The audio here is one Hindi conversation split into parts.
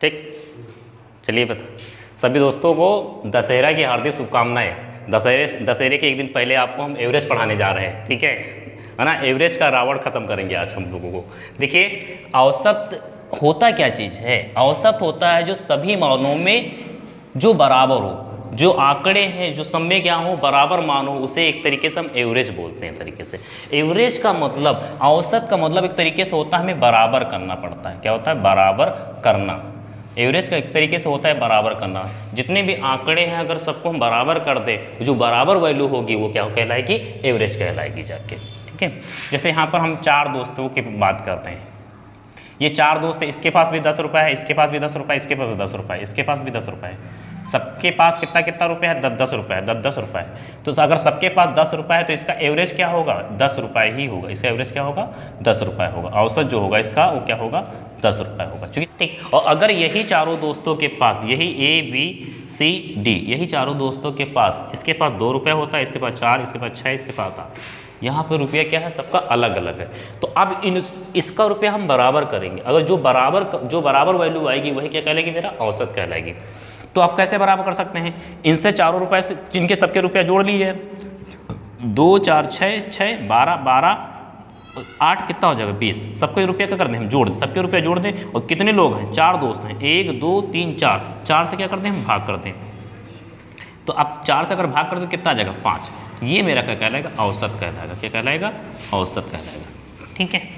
ठीक, चलिए बता, सभी दोस्तों को दशहरा की हार्दिक शुभकामनाएं। दशहरे के एक दिन पहले आपको हम एवरेज पढ़ाने जा रहे हैं, ठीक है ना। एवरेज का रावण खत्म करेंगे आज हम लोगों को। देखिए औसत होता क्या चीज़ है, औसत होता है जो सभी मानों में जो बराबर हो, जो आंकड़े हैं जो सब में क्या हो बराबर मान हो, उसे एक तरीके से हम एवरेज बोलते हैं। तरीके से एवरेज का मतलब, औसत का मतलब एक तरीके से होता है हमें बराबर करना पड़ता है। क्या होता है? बराबर करना। एवरेज का एक तरीके से होता है बराबर करना। जितने भी आंकड़े हैं अगर सबको हम बराबर कर दें, जो बराबर वैल्यू होगी वो क्या कहलाएगी? एवरेज कहलाएगी जाके, ठीक है। जैसे यहाँ पर हम 4 दोस्तों की बात करते हैं। ये 4 दोस्त है, इसके पास भी 10 रुपये है, इसके पास भी 10 रुपये, इसके पास भी 10 रुपये, इसके पास भी 10 रुपये है। सबके पास कितना कितना रुपये है? 10 रुपये है, 10 रुपये है। तो अगर सबके पास 10 रुपये है तो इसका एवरेज क्या होगा? 10 रुपये ही होगा। इसका एवरेज क्या होगा? 10 रुपये होगा। औसत जो होगा इसका वो क्या होगा? 10 रुपये होगा। ठीक। और अगर यही चारों दोस्तों के पास, यही ABCD, यही चारों दोस्तों के पास, इसके पास 2 रुपये होता है, इसके पास 4, इसके पास 6, इसके पास 8, यहाँ पर रुपया क्या है? सबका अलग अलग है। तो अब इसका रुपया हम बराबर करेंगे। अगर जो बराबर वैल्यू आएगी वही क्या कहलाएगी? मेरा औसत कहलाएगी। तो आप कैसे बराबर कर सकते हैं? इनसे चारों रुपये से जिनके सबके रुपया जोड़ लीजिए। 2 4 6 6 12 12 8 कितना हो जाएगा? 20। सबके रुपया क्या कर दें? हम जोड़ दें, सबके रुपया जोड़ दें। और कितने लोग हैं? 4 दोस्त हैं। 1 2 3 4, 4 से क्या करते हैं? हम भाग करते हैं। तो अब 4 से अगर भाग करते तो कितना आ जाएगा? 5। ये मेरा क्या कहलाएगा? औसत कहलाएगा। क्या कहलाएगा? औसत कहलाएगा। ठीक है।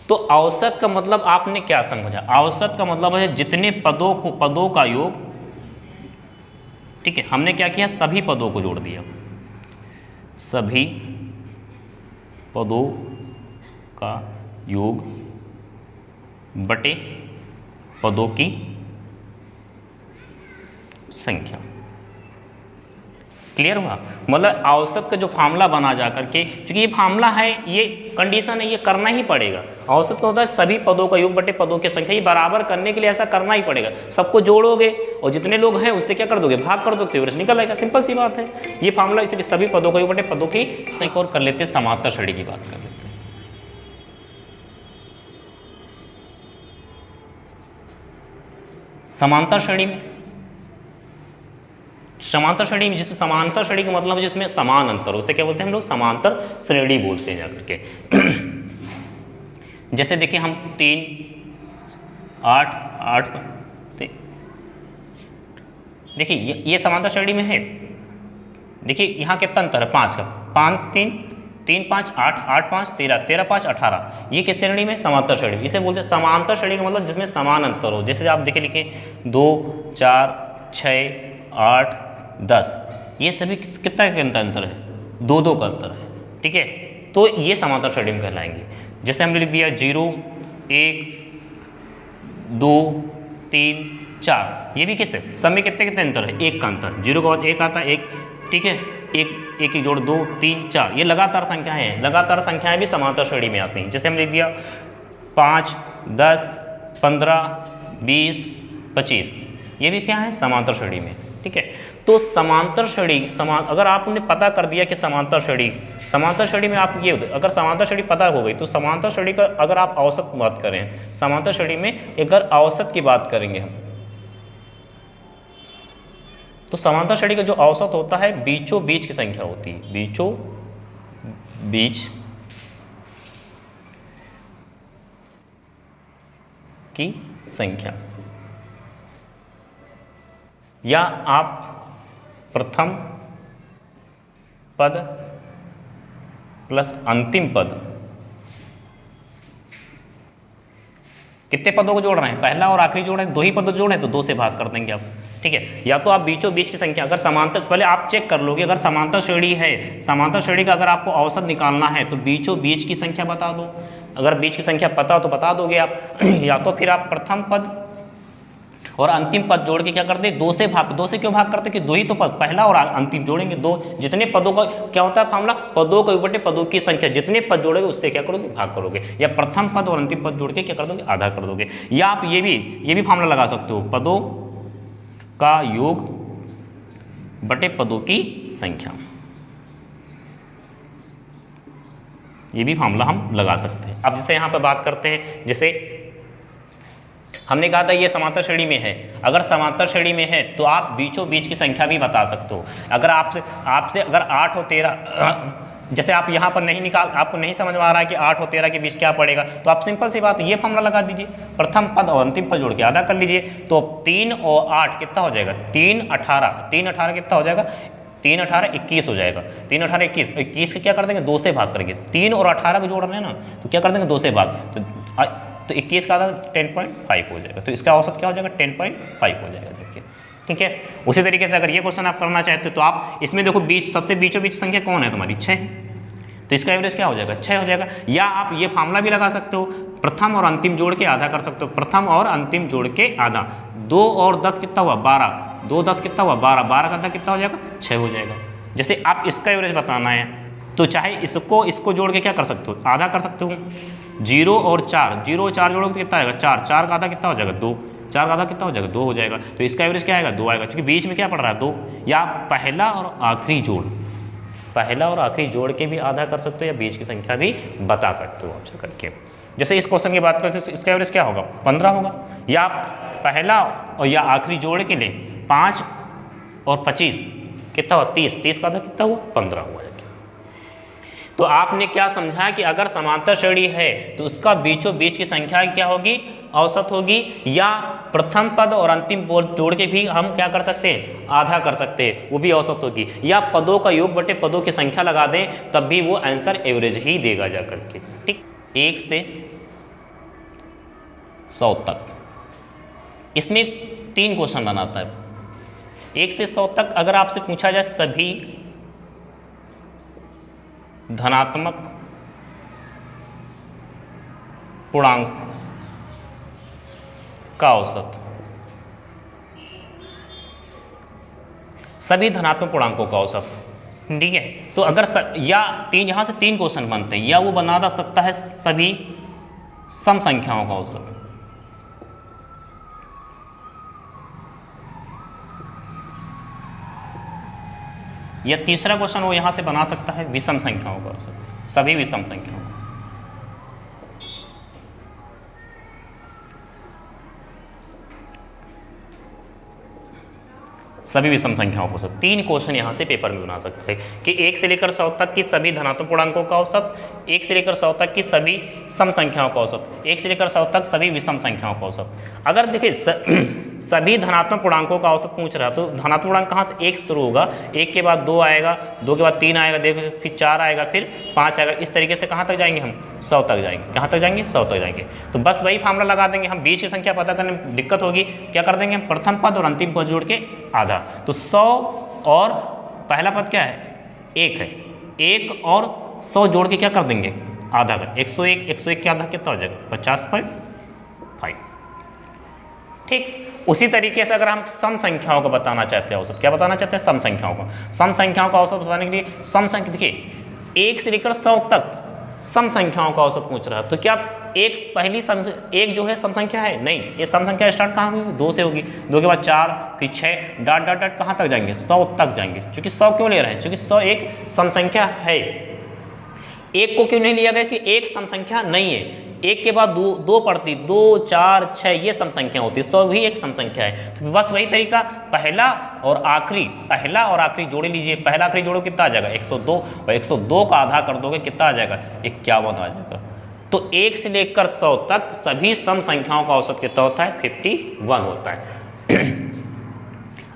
तो औसत का मतलब आपने क्या समझा? औसत का मतलब है जितने पदों का योग। ठीक है, हमने क्या किया? सभी पदों को जोड़ दिया, सभी पदों का योग बटे पदों की संख्या। क्लियर हुआ? मतलब औसत का जो फार्मूला बना जा करके, क्योंकि ये फार्मूला है, ये कंडीशन है, ये करना ही पड़ेगा। औसत का होता है सभी पदों का योग बटे पदों की संख्या। ये बराबर करने के लिए ऐसा करना ही पड़ेगा। सबको जोड़ोगे और जितने लोग हैं उससे क्या कर दोगे? भाग कर दो, तो एवरेज निकल आएगा। सिंपल सी बात है ये फार्मूला। इसलिए सभी पदों का योग बटे पदों की संख्या। और कर लेते हैं समांतर श्रेणी की बात कर लेते हैं। समांतर श्रेणी में, समांतर श्रेणी में, जिसमें समांतर श्रेणी का मतलब जिसमें समान अंतर हो, उसे क्या बोलते हैं हम लोग? समांतर श्रेणी बोलते हैं जाकर के। जैसे देखिए हम 3 8 8, देखिए ये समांतर श्रेणी में है। देखिए यहाँ कितना अंतर है? 5 का। 5 3 3 5 8 8 5 13 13 5 18। ये किस श्रेणी में? समांतर श्रेणी। इसे बोलते हैं समांतर श्रेणी का मतलब जिसमें समान अंतर हो। जैसे आप देखिए लिखे 2 4 6 8 10, ये सभी कितना का अंतर है? 2 2 का अंतर है। ठीक है, तो ये समांतर श्रेणी में कहलाएंगे। जैसे हमने लिख दिया 0 1 2 3 4, ये भी किससे? सब में कितने कितने अंतर है? 1 का अंतर। 0 के बाद 1 आता है, 1। ठीक है, एक एक जोड़ 2 3 4, ये लगातार संख्याएं हैं। लगातार संख्याएं भी समांतर श्रेणी में आती हैं। जैसे हमने लिख दिया 5 10 15 20 25, ये भी क्या है? समांतर श्रेणी में। ठीक है, तो समांतर श्रेणी अगर आपने पता कर दिया कि समांतर श्रेणी में आप ये, अगर समांतर श्रेणी पता हो गई तो समांतर श्रेणी का अगर आप औसत बात करें, समांतर श्रेणी में अगर औसत की बात करेंगे हम, तो समांतर श्रेणी का जो औसत होता है बीचों बीच की संख्या होती है। बीचों बीच की संख्या, या आप प्रथम पद प्लस अंतिम पद, कितने पदों को जोड़ रहे हैं? पहला और आखिरी जोड़ है, 2 ही पद जोड़ है तो 2 से भाग कर देंगे आप। ठीक है, या तो आप बीचों बीच की संख्या, अगर समांतर, पहले आप चेक कर लोगे, अगर समांतर श्रेणी है, समांतर श्रेणी का अगर आपको औसत निकालना है तो बीचों बीच की संख्या बता दो। अगर बीच की संख्या पता हो तो बता दोगे आप। या तो फिर आप प्रथम पद और अंतिम पद जोड़ के क्या करते? 2 से भाग। 2 से क्यों भाग करते? कि 2 ही तो पद, पहला और अंतिम जोड़ेंगे 2। जितने पदों का क्या होता है फार्मूला? पदों के बटे पदों की संख्या, जितने पद जोड़ोगे उससे क्या करोगे? भाग करोगे। या प्रथम पद और अंतिम पद जोड़ के क्या कर दोगे? आधा कर दोगे। या आप ये भी फार्मूला लगा सकते हो, पदों का योग बटे पदों की संख्या। ये भी फार्मूला हम लगा सकते हैं। अब जैसे यहाँ पे बात करते हैं, जैसे हमने कहा था ये समांतर श्रेणी में है। अगर समांतर श्रेणी में है तो आप बीचों बीच की संख्या भी बता सकते हो। अगर आपसे अगर 8 और 13 जैसे आप यहाँ पर नहीं आपको नहीं समझ में आ रहा है कि 8 और 13 के बीच क्या पड़ेगा, तो आप सिंपल सी बात ये फॉर्मूला लगा दीजिए, प्रथम पद और अंतिम पद जोड़ के आधा कर लीजिए। तो 3 और 8 कितना हो जाएगा, 3 18 कितना हो जाएगा, 3 18 21 हो जाएगा। 3 18 21 के क्या कर देंगे, 2 से भाग करेंगे। 3 और 18 को जोड़ रहे हैं ना, तो क्या कर देंगे 2 से भाग, तो 21 का आधा 10.5 हो जाएगा। तो इसका औसत क्या हो जाएगा, 10.5 हो जाएगा। देखिए ठीक है। उसी तरीके से अगर ये क्वेश्चन आप करना चाहते हो तो आप इसमें देखो सबसे बीचों बीच संख्या कौन है तुम्हारी, 6, तो इसका एवरेज क्या हो जाएगा, 6 हो जाएगा। या आप ये फार्मूला भी लगा सकते हो, प्रथम और अंतिम जोड़ के आधा कर सकते हो। प्रथम और अंतिम जोड़ के आधा, 2 और 10 कितना हुआ, 12, 2 10 कितना हुआ, 12, 12 का आधा कितना हो जाएगा, 6 हो जाएगा। जैसे आप इसका एवरेज बताना है तो चाहे इसको जोड़ के क्या कर सकते हो, आधा कर सकते हो। 0 और 4 जोड़ोगे तो कितना आएगा, 4, 4 का आधा कितना हो जाएगा, 2, 4 का आधा कितना हो जाएगा, 2 हो जाएगा। तो इसका एवरेज क्या आएगा, 2 आएगा, क्योंकि बीच में क्या पड़ रहा है, 2। या पहला और आखिरी जोड़ के भी आधा कर सकते हो, या बीच की संख्या भी बता सकते हो आप करके। जैसे इस क्वेश्चन की बात करें तो इसका एवरेज क्या होगा, 15 होगा। या आप पहला और या आखिरी जोड़ के लिए 5 और 25 कितना हुआ, 30 का आधा कितना हुआ, 15 हुआ। तो आपने क्या समझा कि अगर समांतर श्रेणी है तो उसका बीचों बीच की संख्या क्या होगी, औसत होगी। या प्रथम पद और अंतिम पद जोड़ के भी हम क्या कर सकते हैं, आधा कर सकते हैं, वो भी औसत होगी। या पदों का योग बटे पदों की संख्या लगा दें तब भी वो आंसर एवरेज ही देगा जा करके। ठीक, 1 से 100 तक इसमें 3 क्वेश्चन बनाता है। 1 से 100 तक अगर आपसे पूछा जाए सभी धनात्मक पूर्णांक का औसत, सभी धनात्मक पूर्णांकों का औसत, ठीक है। तो अगर या यहाँ से 3 क्वेश्चन बनते हैं, या वो बना सकता है सभी सम संख्याओं का औसत, या तीसरा क्वेश्चन वो यहां से बना सकता है विषम संख्याओं का औसत, सभी विषम संख्याओं का। सभी विषम संख्याओं का औसत 3 क्वेश्चन यहां से पेपर में बना सकते हैं कि 1 से लेकर 100 तक की सभी धनात्मक पूर्णांकों का औसत, 1 से लेकर 100 तक की सभी सम संख्याओं का औसत, 1 से लेकर 100 तक सभी विषम संख्याओं का औसत। अगर देखिए सभी धनात्मक पूर्णांकों का औसत पूछ रहा है तो धनात्मक पूर्णांक कहाँ से 1 शुरू होगा, 1 के बाद 2 आएगा, 2 के बाद 3 आएगा, देखो फिर 4 आएगा, फिर 5 आएगा। इस तरीके से कहाँ तक जाएंगे हम, 100 तक जाएंगे। कहाँ तक जाएंगे, 100 तक जाएंगे। तो बस वही फार्मूला लगा देंगे हम, बीच की संख्या पता करने में दिक्कत होगी, क्या कर देंगे हम, प्रथम पद और अंतिम पद जोड़ के आधा। तो 100 और पहला पद क्या है, 1 है, 1 और 100 जोड़ के क्या कर देंगे, आधा कर, 101 के आधा कितना हो जाएगा, 50.5। ठीक, उसी तरीके से अगर हम सम संख्याओं को बताना चाहते हैं औसत, क्या बताना चाहते हैं, सम संख्याओं को। सम संख्याओं का औसत बताने के लिए सम संख्या, देखिए 1 से लेकर 100 तक सम संख्याओं का औसत पूछ रहा है, तो क्या एक जो है सम संख्या है, नहीं, ये सम संख्या स्टार्ट कहाँ होगी, 2 से होगी, 2 के बाद 4, फिर 6, डॉट डॉट डॉट कहाँ तक जाएंगे, 100 तक जाएंगे। क्योंकि 100 क्यों ले रहे हैं, क्योंकि 100 एक सम संख्या है। 1 को क्यों नहीं लिया गया कि एक सम संख्या नहीं है, 1 के बाद 2 पड़ती, 2, 4, 6 ये सम संख्या होती है, 100 भी एक सम संख्या है। तो बस वही तरीका, पहला और आखिरी जोड़ लीजिए, पहला आखिरी जोड़ो कितना आ जाएगा, 102, और 102 का आधा कर दोगे कितना आ जाएगा, 51 आ जाएगा। तो 1 से लेकर 100 तक सभी सम संख्याओं का औसत कितना होता है, 51 होता है।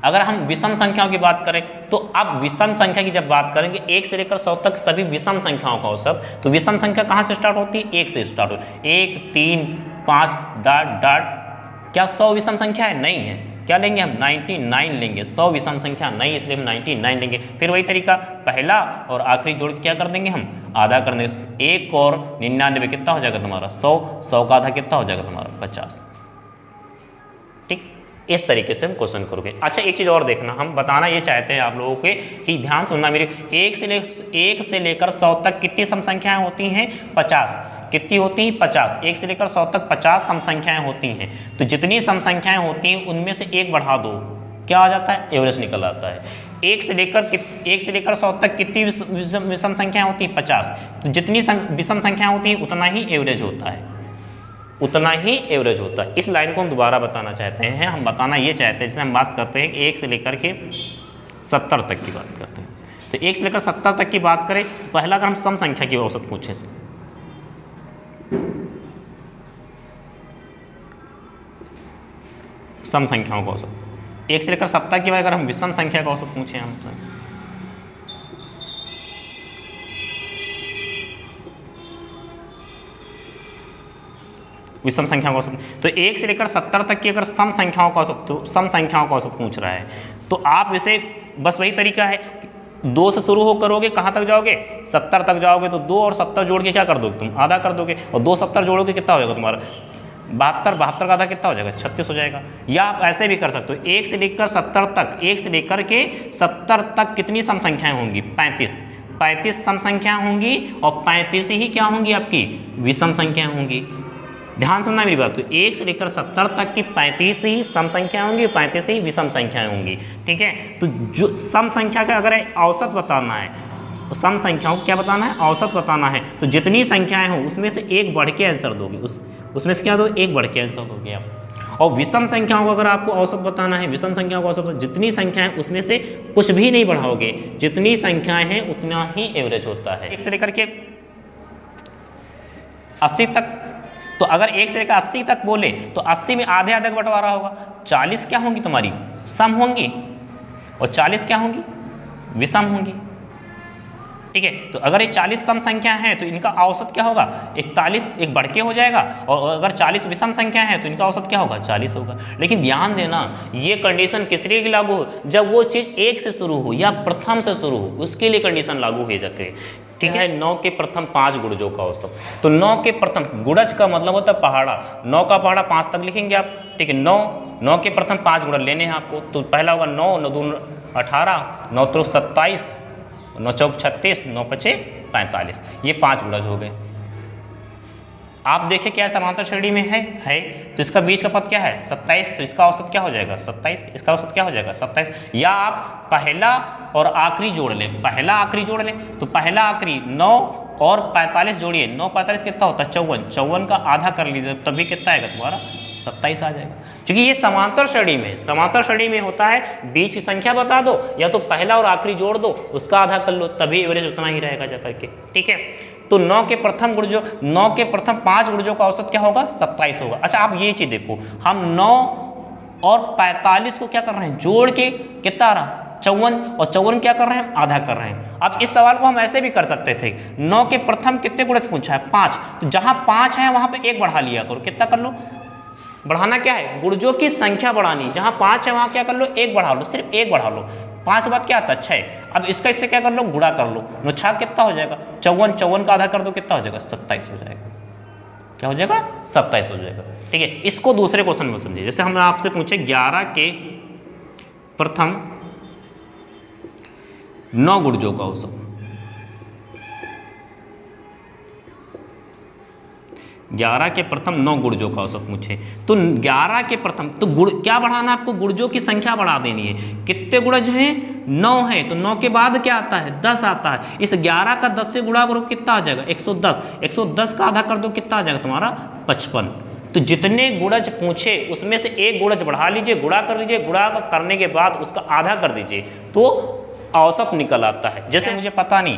अगर हम विषम संख्याओं की बात करें तो अब विषम संख्या की जब बात करेंगे 1 से लेकर 100 तक सभी विषम संख्याओं का औसत, तो विषम संख्या कहाँ से स्टार्ट होती है, 1 से स्टार्ट होती है, 1, 3, 5 डॉट डॉट। क्या 100 विषम संख्या है, नहीं है, क्या लेंगे हम 99 लेंगे, 100 विषम संख्या नहीं, इसलिए हम 99 लेंगे। फिर वही तरीका, पहला और आखिरी जोड़ के क्या कर देंगे हम, आधा कर देंगे, 1 और 99 कितना हो जाएगा तुम्हारा, 100 का आधा कितना हो जाएगा तुम्हारा, 50। ठीक, इस तरीके से हम क्वेश्चन करोगे। अच्छा, एक चीज़ और देखना, हम बताना ये चाहते हैं आप लोगों के कि ध्यान सुनना मेरे, 1 से लेकर 100 तक कितनी सम संख्याएं होती हैं, 50। कितनी होती हैं, 50। 1 से लेकर 100 तक 50 सम संख्याएं होती हैं। तो जितनी सम संख्याएं होती हैं उनमें से 1 बढ़ा दो, क्या आ जाता है, एवरेज निकल आता है। 1 से लेकर 100 तक कितनी विषम संख्याएं होती हैं, 50। तो जितनी विषम संख्याएं होती हैं उतना ही एवरेज होता है, उतना ही एवरेज होता है। इस लाइन को हम दोबारा बताना चाहते हैं, हम बताना ये चाहते हैं, जैसे हम बात करते हैं कि 1 से लेकर के 70 तक की बात करते हैं, तो 1 से लेकर 70 तक की बात करें तो पहला अगर हम सम संख्या की औसत पूछे से, सम संख्याओं का औसत 1 से लेकर 70 की बात अगर हम विषम संख्या का औसत पूछे हमसे, विषम संख्याओं का औसत, तो 1 से लेकर 70 तक की अगर सम संख्याओं का औसत, तो सम संख्याओं का औसत पूछ रहा है, तो आप इसे बस वही तरीका है, 2 से शुरू हो करोगे, कहाँ तक जाओगे, 70 तक जाओगे, तो 2 और 70 जोड़ के क्या कर दोगे तुम, आधा कर दोगे, और 2 70 जोड़ोगे कितना हो जाएगा तुम्हारा 72, 72 का आधा कितना हो जाएगा 36 हो जाएगा। या आप ऐसे भी कर सकते हो, 1 से लेकर 70 तक, 1 से लेकर के 70 तक कितनी सम संख्याएं होंगी, 35 सम संख्या होंगी, और 35 ही क्या होंगी आपकी विषम संख्याएं होंगी। ध्यान सुनना मेरी बात, तो 1 से लेकर 70 तक की 35 ही सम संख्या होंगी, 35 ही विषम संख्याएं होंगी, ठीक है। तो जो सम संख्या का अगर औसत बताना है, सम संख्याओं को क्या बताना है, औसत बताना है, तो जितनी संख्याएं हो उसमें से एक बढ़ के आंसर दोगे, उसमें से क्या दो, एक बढ़ के आंसर दोगे आप। और विषम संख्याओं को अगर आपको औसत बताना है, विषम संख्याओं का औसत, जितनी संख्याएं उसमें से कुछ भी नहीं बढ़ाओगे, जितनी संख्याएं हैं उतना ही एवरेज होता है। 1 से लेकर के 80 तक, तो अगर 1 से लेकर 80 तक बोले तो 80 में आधे आधे का बंटवारा होगा, 40 क्या होंगी तुम्हारी सम होंगी, और 40 क्या होंगी विषम होंगी, ठीक है। तो अगर ये 40 सम संख्या है तो इनका औसत क्या होगा 41, एक बढ़ के हो जाएगा, और अगर 40 विषम संख्या है तो इनका औसत क्या होगा 40 होगा। लेकिन ध्यान देना, ये कंडीशन किस लिए लागू हो, जब वो चीज़ 1 से शुरू हो या प्रथम से शुरू हो, उसके लिए कंडीशन लागू हो जाती है, ठीक है। 9 के प्रथम 5 गुणजों का औसत, तो 9 के प्रथम, गुणज का मतलब होता है पहाड़ा, 9 का पहाड़ा 5 तक लिखेंगे आप, ठीक है। 9 के प्रथम 5 गुणज लेने हैं आपको, तो पहला होगा 9, 9 दूनी 18, 9 त्रिक 27, 9 चौक 36, 9 पचे 45, ये 5 गुणज हो गए। आप देखें क्या समांतर श्रेणी में है, तो इसका बीच का पद क्या है 27, तो इसका औसत क्या हो जाएगा 27, इसका औसत क्या हो जाएगा 27। या आप पहला और आखिरी जोड़ लें, पहला आखिरी जोड़ लें, तो पहला आखिरी 9 और 45 जोड़िए, 9 45 कितना होता है 54, 54 का आधा कर लीजिए तभी कितना आएगा तुम्हारा 27 आ जाएगा। क्योंकि ये समांतर श्रेणी में होता है, बीच की संख्या बता दो या तो पहला और आखिरी जोड़ दो, उसका आधा कर लो, तभी एवरेज उतना ही रहेगा जा करके, ठीक है। तो 9 के प्रथम गुणजों, 9 के प्रथम 5 गुणजों का औसत क्या होगा 27 होगा। अच्छा आप ये चीज देखो, हम 9 और 45 को क्या कर रहे हैं जोड़ के कितना आ रहा 54, और 54 क्या कर रहे हैं आधा कर रहे हैं। अब इस सवाल को हम ऐसे भी कर सकते थे, 9 के प्रथम कितने गुणज पूछा है 5, तो जहां 5 है वहां पे 1 बढ़ा लिया करो, कितना कर लो, बढ़ाना क्या है गुणजों की संख्या बढ़ानी, जहां 5 है वहां क्या कर लो 1 बढ़ा लो, सिर्फ 1 बढ़ा लो, 5 बाद क्या आता है 6। अब इसका इससे क्या कर लो गुणा कर लो, 9 6 कितना हो जाएगा 54, 54 का आधा कर दो कितना हो जाएगा 27 हो जाएगा, क्या हो जाएगा 27 हो जाएगा, ठीक है। इसको दूसरे क्वेश्चन में समझिए, जैसे हमने आपसे पूछे 11 के प्रथम 9 गुणजों का औसत, 11 के प्रथम 9 गुणजों का औसत पूछे, तो 11 के प्रथम, तो गुण क्या बढ़ाना है आपको, गुणजों की संख्या बढ़ा देनी है। कितने गुणज हैं 9 है, तो 9 के बाद क्या आता है 10 आता है, इस 11 का 10 से गुणा करो कितना आ जाएगा 110, 110 का आधा कर दो कितना आ जाएगा तुम्हारा 55। तो जितने गुणज पूछे उसमें से एक गुणज बढ़ा लीजिए, गुणा कर लीजिए, गुणा करने के बाद उसका आधा कर दीजिए, तो औसत निकल आता है। जैसे मुझे पता नहीं